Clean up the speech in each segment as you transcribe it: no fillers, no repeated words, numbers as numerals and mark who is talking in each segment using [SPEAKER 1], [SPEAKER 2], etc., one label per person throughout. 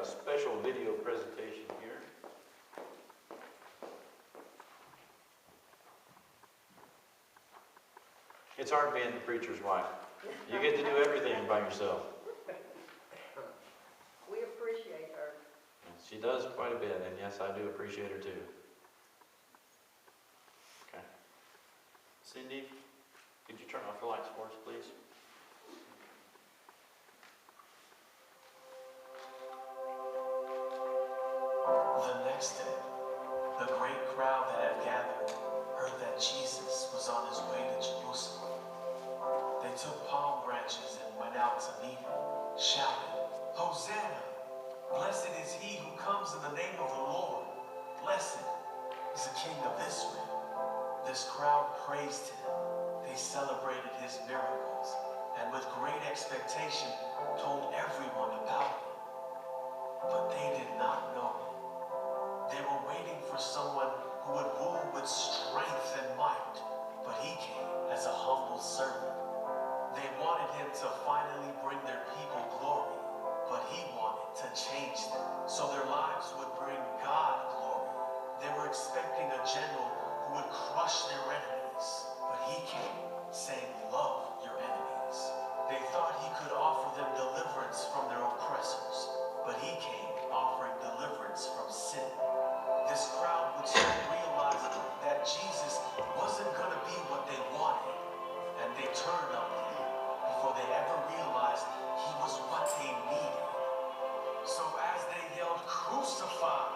[SPEAKER 1] a special video presentation here. It's hard being the preacher's wife. You get to do everything by yourself.
[SPEAKER 2] We appreciate her.
[SPEAKER 1] She does quite a bit, and yes, I do appreciate her too. Okay. Cindy, could you turn off the lights for us, please?
[SPEAKER 3] The next day, the great crowd that had gathered heard that Jesus was on his way to Jerusalem. They took palm branches and went out to meet him, shouting, "Hosanna! Blessed is he who comes in the name of the Lord. Blessed is the King of Israel." This crowd praised him. They celebrated his miracles and with great expectation told everyone about him. But they did not know him. They were waiting for someone who would rule with strength and might, but he came as a humble servant. They wanted him to finally bring their people glory, but he wanted to change them so their lives would bring God glory. They were expecting a general who would crush their enemies, but he came saying, "Love your enemies." They thought he could offer them deliverance from their oppressors, but he came offering deliverance from sin. This crowd would soon realize that Jesus wasn't going to be what they wanted, and they turned on him before they ever realized he was what they needed. So as they yelled, "Crucify,"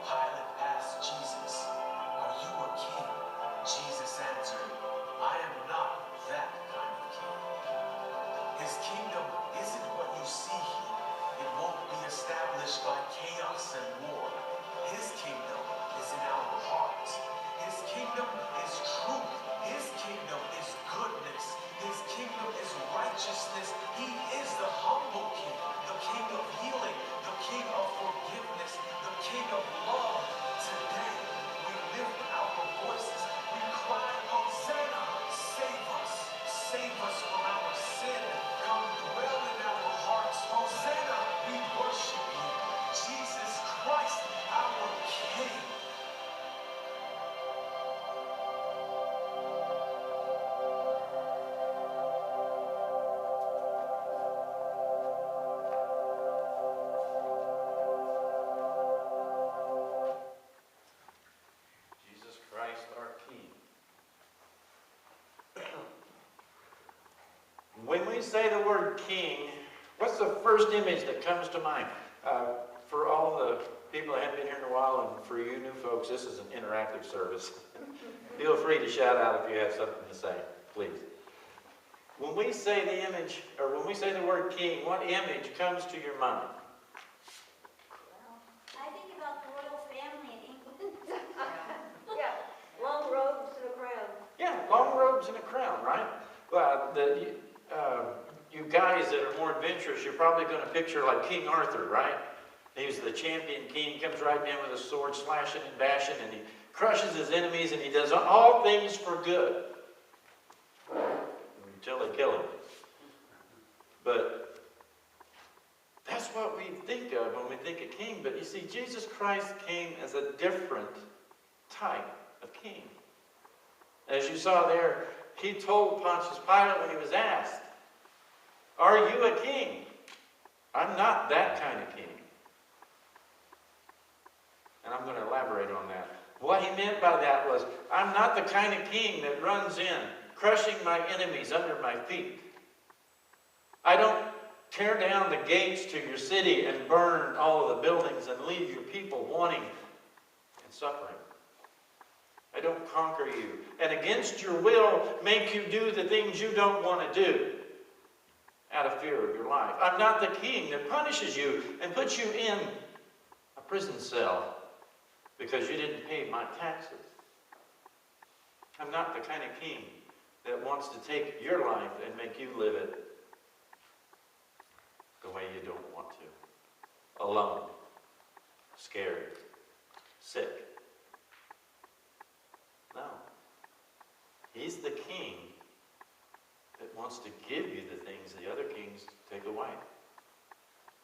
[SPEAKER 3] Pilate asked Jesus, "Are you a king?" Jesus answered, "I am not that kind of king." His kingdom isn't what you see here. It won't be established by chaos and war. His kingdom is in our hearts. His kingdom is truth. His kingdom is goodness. His kingdom is righteousness. He is the humble king, the king of healing, the king of forgiveness, the king of love. Today, we lift our voices. We cry, "Hosanna, save us from our sin. Come dwell in our hearts. Hosanna, we worship you. Jesus Christ, our King."
[SPEAKER 1] Jesus Christ, our King. When we say the word king, what's the first image that comes to mind? For all the people that haven't been here in a while, and for you new folks, this is an interactive service. Feel free to shout out if you have something to say, please. When we say the image, or when we say the word king, what image comes to your mind?
[SPEAKER 4] I think about the royal family in England.
[SPEAKER 2] Yeah, long robes and a crown.
[SPEAKER 1] Yeah, long robes and a crown, right? You guys that are more adventurous, you're probably going to picture like King Arthur, right? He's the champion king, comes right in with a sword, slashing and bashing, and he crushes his enemies, and he does all things for good until they kill him. But that's what we think of when we think of king. But you see, Jesus Christ came as a different type of king. As you saw there, he told Pontius Pilate when he was asked, "Are you a king?" "I'm not that kind of king." And I'm going to elaborate on that. What he meant by that was, I'm not the kind of king that runs in, crushing my enemies under my feet. I don't tear down the gates to your city and burn all of the buildings and leave your people wanting and suffering. I don't conquer you and against your will make you do the things you don't want to do out of fear of your life. I'm not the king that punishes you and puts you in a prison cell because you didn't pay my taxes. I'm not the kind of king that wants to take your life and make you live it the way you don't want to. Alone, scared, sick. No. He's the king that wants to give you the things the other kings take away.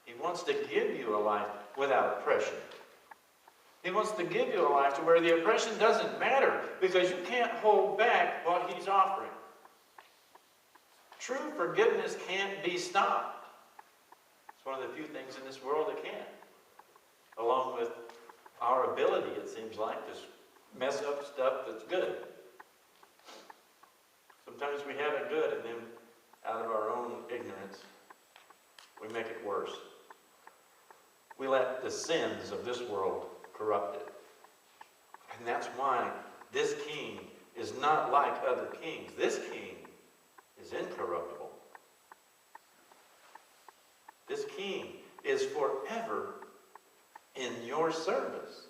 [SPEAKER 1] He wants to give you a life without oppression. He wants to give you a life to where the oppression doesn't matter because you can't hold back what He's offering. True forgiveness can't be stopped. It's one of the few things in this world that can. Along with our ability, it seems like, to mess up stuff that's good. Sometimes we have it good, and then out of our own ignorance, we make it worse. We let the sins of this world corrupt it. And that's why this king is not like other kings. This king is incorruptible. This king is forever in your service.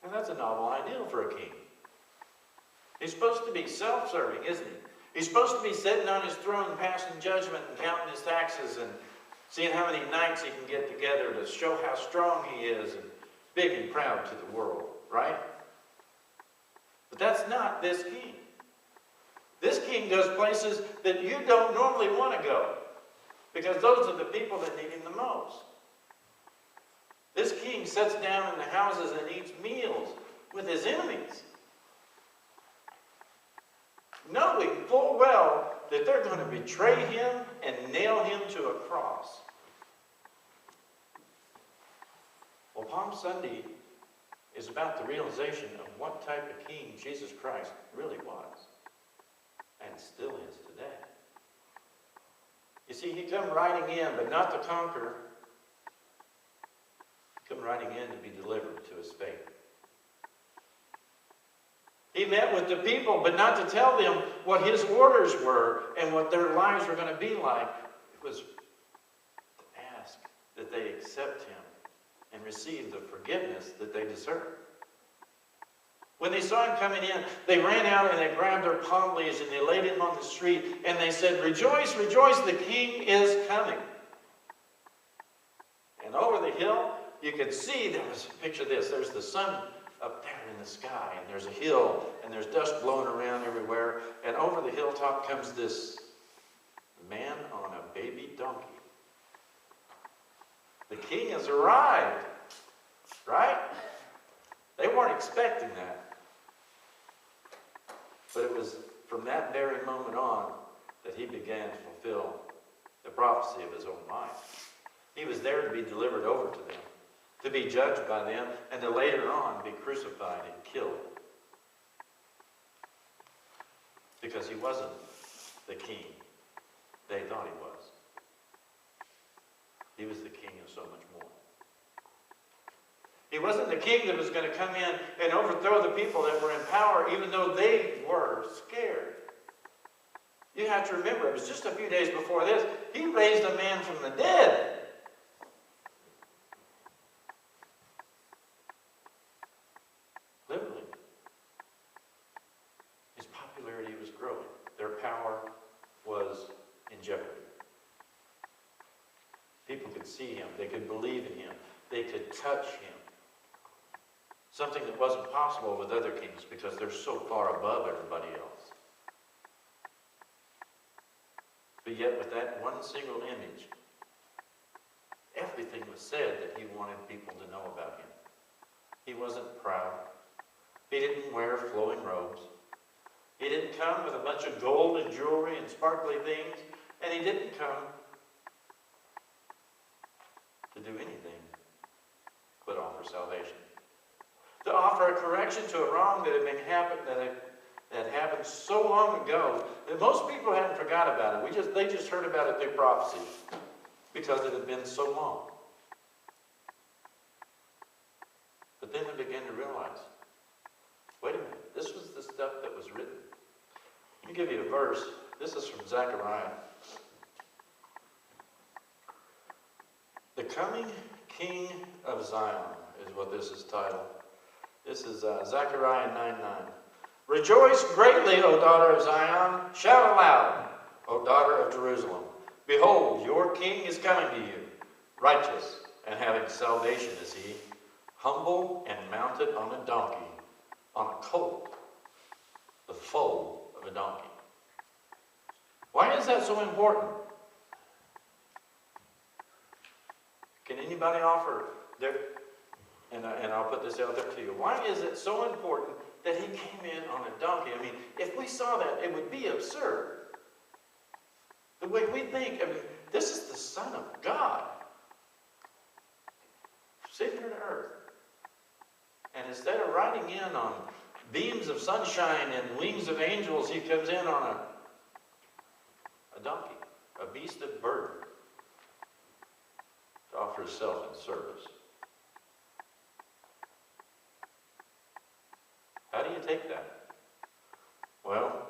[SPEAKER 1] And that's a novel ideal for a king. He's supposed to be self-serving, isn't he? He's supposed to be sitting on his throne passing judgment and counting his taxes and seeing how many nights he can get together to show how strong he is and big and proud to the world, right? But that's not this king. This king goes places that you don't normally want to go because those are the people that need him the most. This king sits down in the houses and eats meals with his enemies, knowing full well that they're going to betray him and nail him to a cross. Well, Palm Sunday is about the realization of what type of king Jesus Christ really was and still is today. You see, he come riding in, but not to conquer. He come riding in to be delivered to his fate. He met with the people, but not to tell them what his orders were and what their lives were going to be like. It was to ask that they accept him and receive the forgiveness that they deserve. When they saw him coming in, they ran out and they grabbed their palm leaves and they laid him on the street and they said, "Rejoice, rejoice, the king is coming." And over the hill, you could see, picture this, there's the sun up there in the sky, and there's a hill, and there's dust blowing around everywhere, and over the hilltop comes this man on a baby donkey. The king has arrived, right? They weren't expecting that. But it was from that very moment on that he began to fulfill the prophecy of his own life. He was there to be delivered over to them, to be judged by them, and to later on be crucified and killed. Because he wasn't the king they thought he was. He was the king of so much more. He wasn't the king that was going to come in and overthrow the people that were in power, even though they were scared. You have to remember, it was just a few days before this, he raised a man from the dead. Literally. His popularity was growing. Their power was in jeopardy. People could see him. They could believe in him. They could touch him. Something that wasn't possible with other kings because they're so far above everybody else. But yet with that one single image, everything was said that he wanted people to know about him. He wasn't proud. He didn't wear flowing robes. He didn't come with a bunch of gold and jewelry and sparkly things. And he didn't come to do anything but offer salvation. To offer a correction to a wrong that had happened so long ago that most people hadn't forgot about it. They just heard about it through prophecy because it had been so long. But then they began to realize, wait a minute, this was the stuff that was written. Let me give you a verse. This is from Zachariah. The coming King of Zion is what this is titled. This is Zechariah 9:9. Rejoice greatly, O daughter of Zion. Shout aloud, O daughter of Jerusalem. Behold, your king is coming to you. Righteous and having salvation is he. Humble and mounted on a donkey, on a colt, the foal of a donkey. Why is that so important? Can anybody offer their, and I'll put this out there to you, why is it so important that he came in on a donkey? I mean, if we saw that, it would be absurd. The way we think, I mean, this is the Son of God sitting here to earth. And instead of riding in on beams of sunshine and wings of angels, he comes in on a donkey, a beast of burden, to offer himself in service. How do you take that? Well,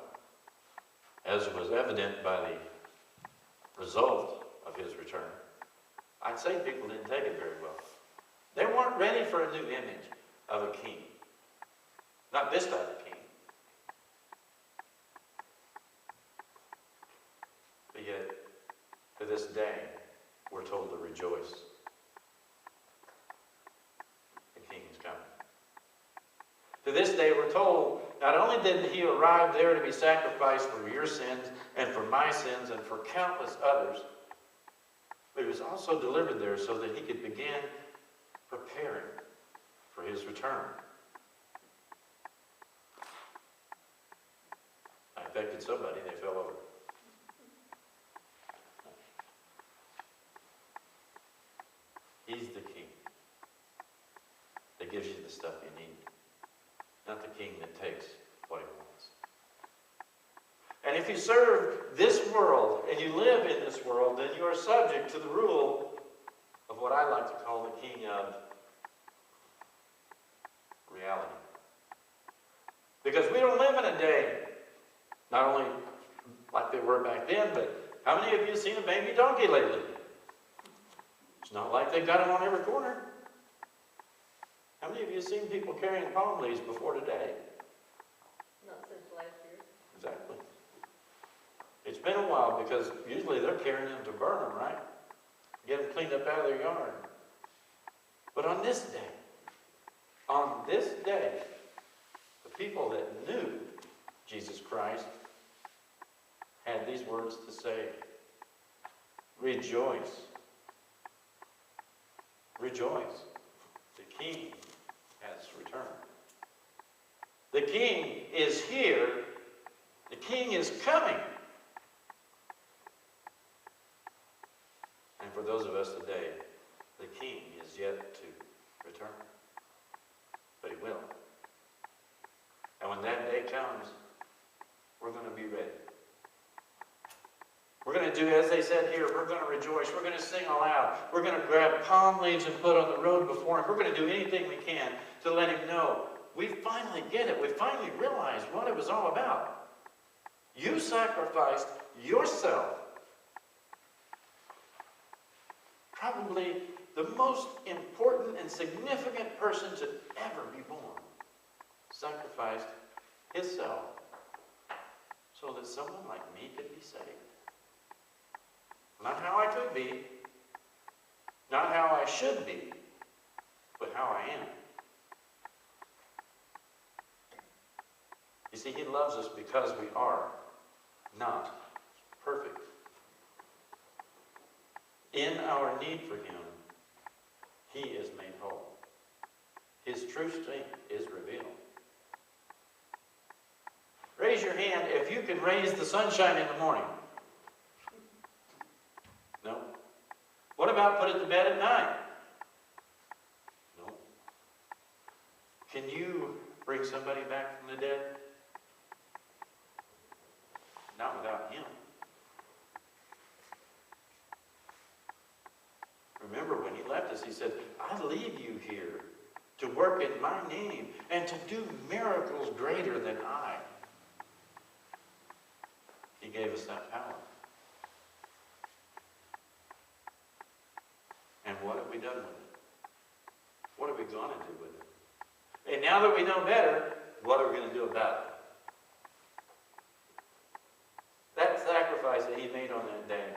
[SPEAKER 1] as was evident by the result of his return, I'd say people didn't take it very well. They weren't ready for a new image of a king. Not this type of king. But yet, to this day, we're told to rejoice. The king is coming. To this day, we're told, not only did he arrive there to be sacrificed for your sins and for my sins and for countless others, but he was also delivered there so that he could begin preparing for his return. I affected somebody, they fell over. He's the king that gives you the stuff you need, not the king that takes what he wants. And if you serve this world and you live in this world, then you are subject to the rule of what I like to call the king of reality. Because we don't live in a day, not only like they were back then, but how many of you have seen a baby donkey lately? It's not like they've got it on every corner. How many of you have seen people carrying palm leaves before today?
[SPEAKER 2] Not since last year.
[SPEAKER 1] Exactly. It's been a while because usually they're carrying them to burn them, right? Get them cleaned up out of their yard. But on this day, the people that knew Jesus Christ had these words to say. Rejoice. Rejoice. The King has returned. The King is here. The King is coming. And for those of us today, the King is yet to return. But he will. And when that day comes, we're going to be ready. We're going to do as they said here. We're going to rejoice. We're going to sing aloud. We're going to grab palm leaves and put on the road before him. We're going to do anything we can to let him know we finally get it. We finally realize what it was all about. You sacrificed yourself. Probably the most important and significant person to ever be born sacrificed himself so that someone like me could be saved. Not how I could be, not how I should be, but how I am. You see, he loves us because we are not perfect. In our need for him, he is made whole. His true strength is revealed. Raise your hand if you can raise the sunshine in the morning. No. What about put it to bed at night? No. Can you bring somebody back from the dead? Not without him. Remember, when he left us, he said, I leave you here to work in my name and to do miracles greater than I. He gave us that power. And what have we done with it? What are we going to do with it? And now that we know better, what are we going to do about it? That sacrifice that he made on that day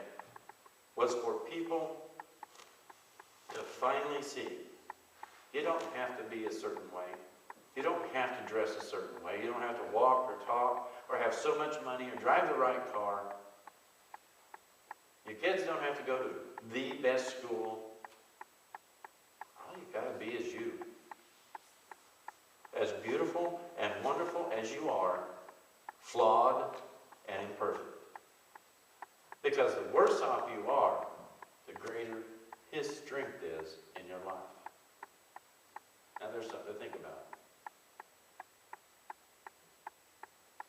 [SPEAKER 1] was for people to finally see. You don't have to be a certain way. You don't have to dress a certain way. You don't have to walk or talk or have so much money or drive the right car. Your kids don't have to go to the best school. All you got to be is you. As beautiful and wonderful as you are, flawed and imperfect. Because the worse off you are, the greater His strength is in your life. Now there's something to think about.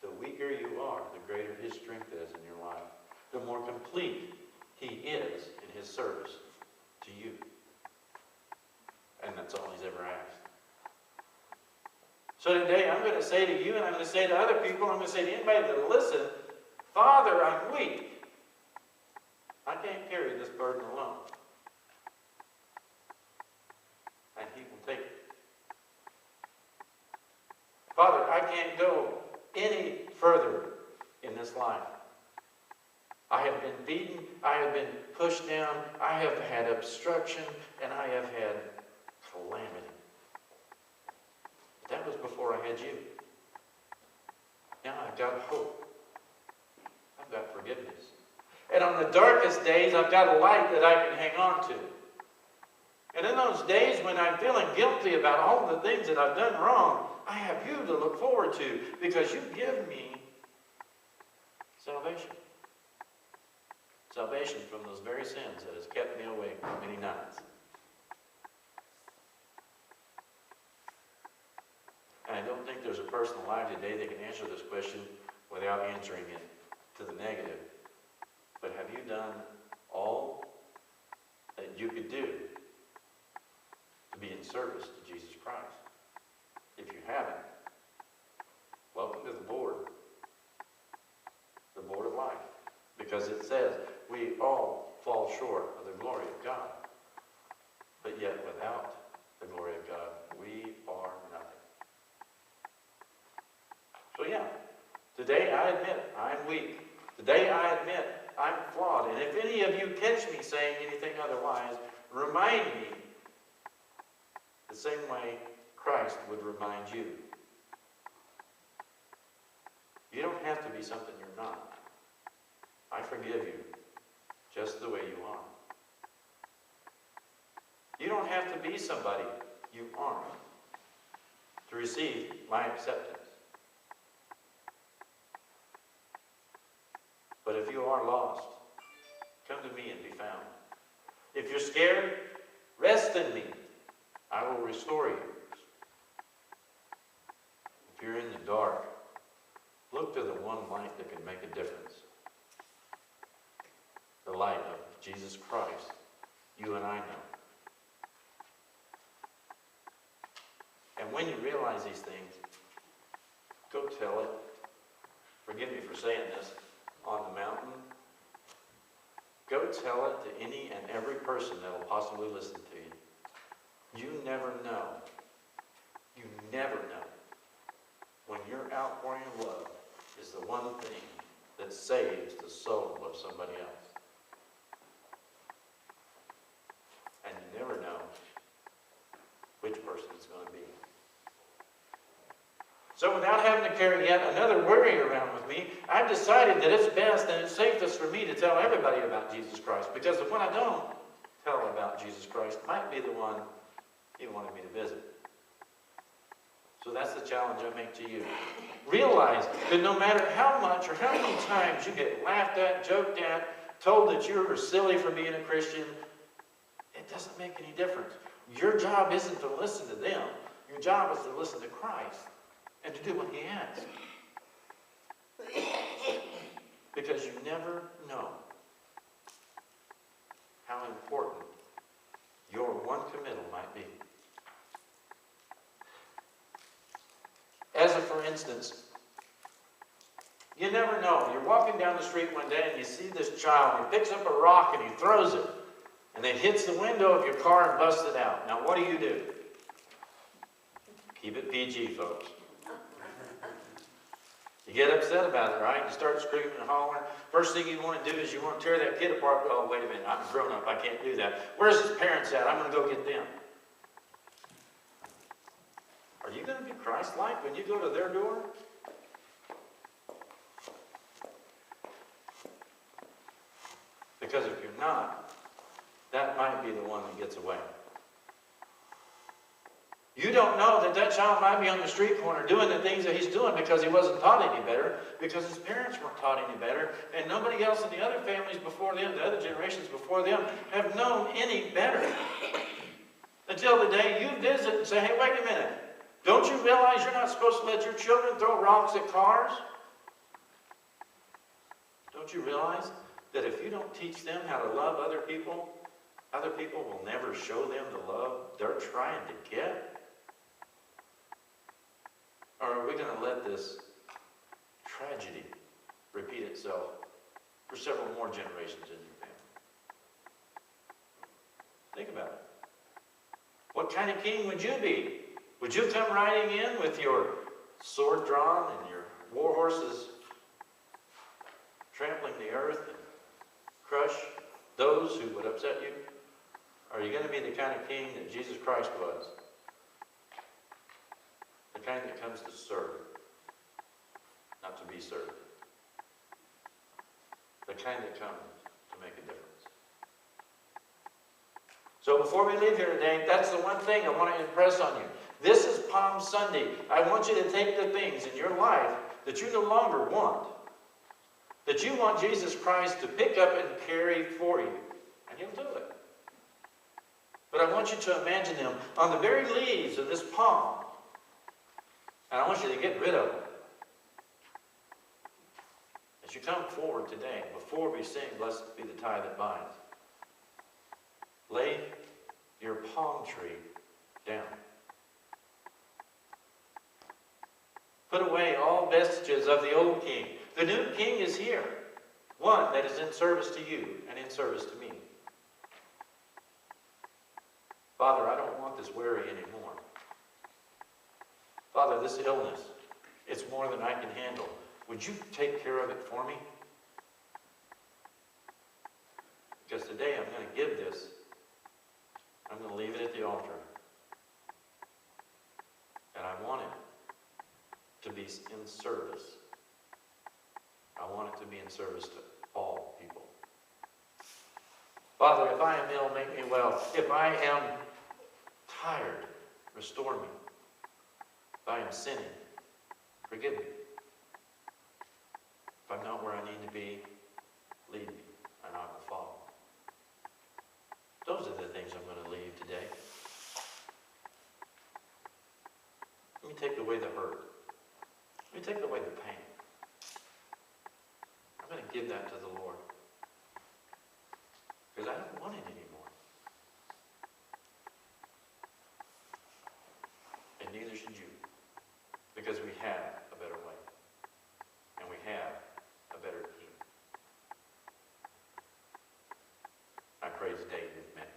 [SPEAKER 1] The weaker you are, the greater His strength is in your life. The more complete He is in His service to you. And that's all He's ever asked. So today I'm going to say to you, and I'm going to say to other people, I'm going to say to anybody that will listen, Father, I'm weak. I can't carry this burden alone. And He will take it. Father, I can't go any further in this life. I have been beaten, I have been pushed down, I have had obstruction, and I have had calamity. That was before I had you. Now I've got hope. I've got forgiveness. And on the darkest days, I've got a light that I can hang on to. And in those days when I'm feeling guilty about all the things that I've done wrong, I have you to look forward to because you give me salvation. Salvation from those very sins that has kept me awake for many nights. And I don't think there's a person alive today that can answer this question without answering it to the negative. But have you done all that you could do to be in service to Jesus Christ? If you haven't, welcome to the board of life. Because it says we all fall short of the glory of God. But yet without the glory of God, we are nothing. So yeah, today I admit I'm weak. Today I admit I'm flawed. And if any of you catch me saying anything otherwise, remind me the same way Christ would remind you. You don't have to be something you're not. I forgive you just the way you are. You don't have to be somebody you aren't to receive my acceptance. But if you are lost, come to me and be found. If you're scared, rest in me. I will restore you. If you're in the dark, look to the one light that can make a difference. The light of Jesus Christ, you and I know. And when you realize these things, go tell it. Forgive me for saying this, on the mountain. Go tell it to any and every person that will possibly listen to you. You never know. You never know. When your outpouring of love is the one thing that saves the soul of somebody else. And you never know which person it's going to be. So without having to carry yet another worry around with me, I've decided that it's best and it's safest for me to tell everybody about Jesus Christ. Because the one I don't tell about Jesus Christ might be the one He wanted me to visit. So that's the challenge I make to you. Realize that no matter how much or how many times you get laughed at, joked at, told that you're silly for being a Christian, it doesn't make any difference. Your job isn't to listen to them. Your job is to listen to Christ and to do what He asks. Because you never know how important your one committal might be. As a for instance, you never know. You're walking down the street one day and you see this child, and he picks up a rock and he throws it. And it hits the window of your car and busts it out. Now what do? Keep it PG, folks. You get upset about it, right? You start screaming and hollering. First thing you want to do is you want to tear that kid apart. Oh, wait a minute, I'm a grown up, I can't do that. Where's his parents at? I'm going to go get them. Are you going to be Christ-like when you go to their door? Because if you're not, that might be the one that gets away. You don't know that that child might be on the street corner doing the things that he's doing because he wasn't taught any better, because his parents weren't taught any better, and nobody else in the other families before them, the other generations before them, have known any better. Until the day you visit and say, hey, wait a minute. Don't you realize you're not supposed to let your children throw rocks at cars? Don't you realize that if you don't teach them how to love other people will never show them the love they're trying to get? Or are we going to let this tragedy repeat itself for several more generations in your family? Think about it. What kind of king would you be? Would you come riding in with your sword drawn and your war horses trampling the earth and crush those who would upset you? Or are you going to be the kind of king that Jesus Christ was? The kind that comes to serve, not to be served. The kind that comes to make a difference. So before we leave here today, that's the one thing I want to impress on you. This is Palm Sunday. I want you to take the things in your life that you no longer want, that you want Jesus Christ to pick up and carry for you, and He'll do it. But I want you to imagine them on the very leaves of this palm, and I want you to get rid of them. As you come forward today, before we sing, blessed be the tie that binds, lay your palm tree down. Put away all vestiges of the old king. The new king is here, one that is in service to you and in service to me. Father, I don't want this worry anymore. Father, this illness, it's more than I can handle. Would you take care of it for me? Because today I'm going to give this. I'm going to leave it at the altar. And I want it to be in service. I want it to be in service to all people. Father, if I am ill, make me well. If I am tired, restore me. If I am sinning, forgive me. If I'm not where I need to be, lead me, and I will follow. Those are the things I'm going to leave today. Let me take away the hurt. Let me take away the pain. I'm going to give that to the Lord. Because I don't want it anymore. And neither should you. Because we have a better way. And we have a better king. I pray today you've met.